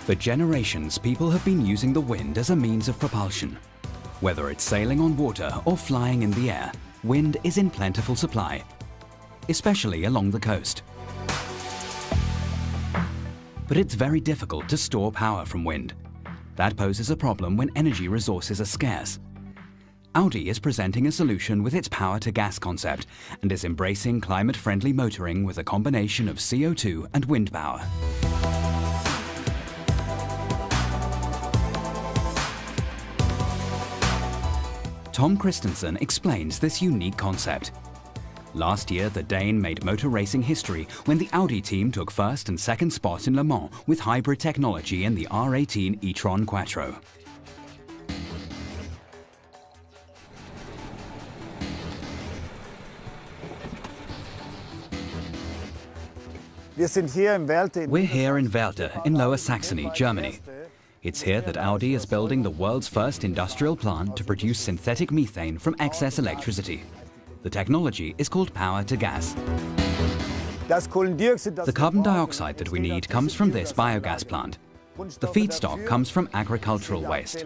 For generations, people have been using the wind as a means of propulsion. Whether it's sailing on water or flying in the air, wind is in plentiful supply, especially along the coast. But it's very difficult to store power from wind. That poses a problem when energy resources are scarce. Audi is presenting a solution with its power-to-gas concept and is embracing climate-friendly motoring with a combination of CO2 and wind power. Tom Christensen explains this unique concept. Last year, the Dane made motor racing history when the Audi team took first and second spot in Le Mans with hybrid technology in the R18 e-tron Quattro. We're here in Werther in Lower Saxony, Germany. It's here that Audi is building the world's first industrial plant to produce synthetic methane from excess electricity. The technology is called power-to-gas. The carbon dioxide that we need comes from this biogas plant. The feedstock comes from agricultural waste.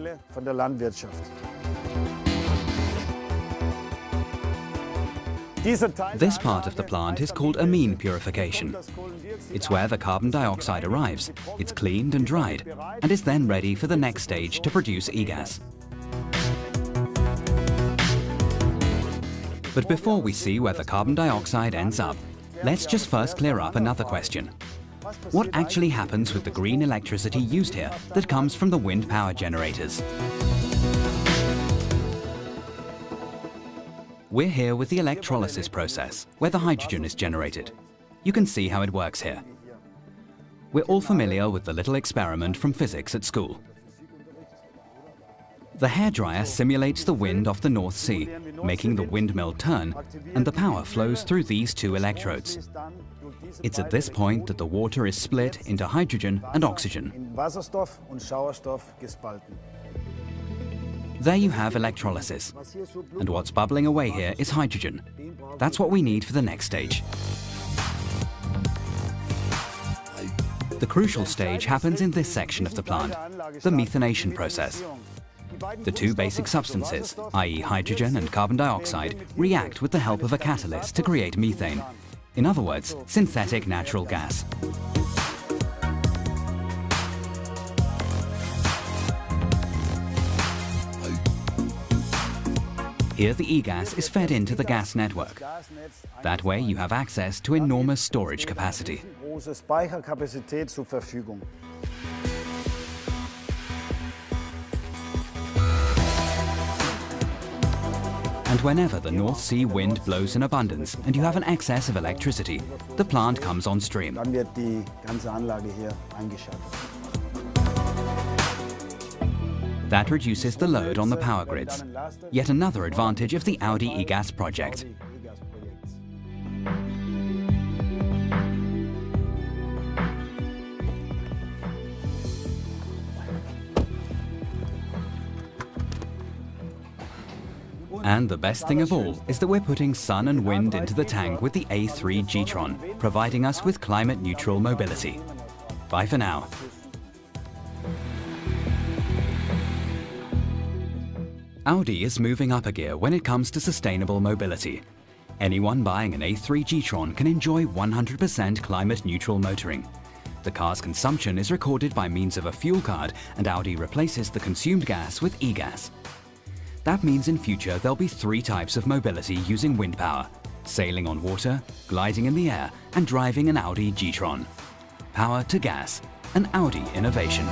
This part of the plant is called amine purification. It's where the carbon dioxide arrives. It's cleaned and dried, and is then ready for the next stage to produce e-gas. But before we see where the carbon dioxide ends up, let's just first clear up another question. What actually happens with the green electricity used here that comes from the wind power generators? We're here with the electrolysis process, where the hydrogen is generated. You can see how it works here. We're all familiar with the little experiment from physics at school. The hairdryer simulates the wind off the North Sea, making the windmill turn, and the power flows through these two electrodes. It's at this point that the water is split into hydrogen and oxygen. There you have electrolysis. And what's bubbling away here is hydrogen. That's what we need for the next stage. The crucial stage happens in this section of the plant, the methanation process. The two basic substances, i.e. hydrogen and carbon dioxide, react with the help of a catalyst to create methane. In other words, synthetic natural gas. Here the e-gas is fed into the gas network. That way you have access to enormous storage capacity. And whenever the North Sea wind blows in abundance and you have an excess of electricity, the plant comes on stream. That reduces the load on the power grids. Yet another advantage of the Audi e-gas project. And the best thing of all is that we're putting sun and wind into the tank with the A3 g-tron, providing us with climate-neutral mobility. Bye for now. Audi is moving up a gear when it comes to sustainable mobility. Anyone buying an A3 g-tron can enjoy 100% climate-neutral motoring. The car's consumption is recorded by means of a fuel card, and Audi replaces the consumed gas with e-gas. That means in future there'll be 3 types of mobility using wind power: sailing on water, gliding in the air, and driving an Audi g-tron. Power to gas, an Audi innovation.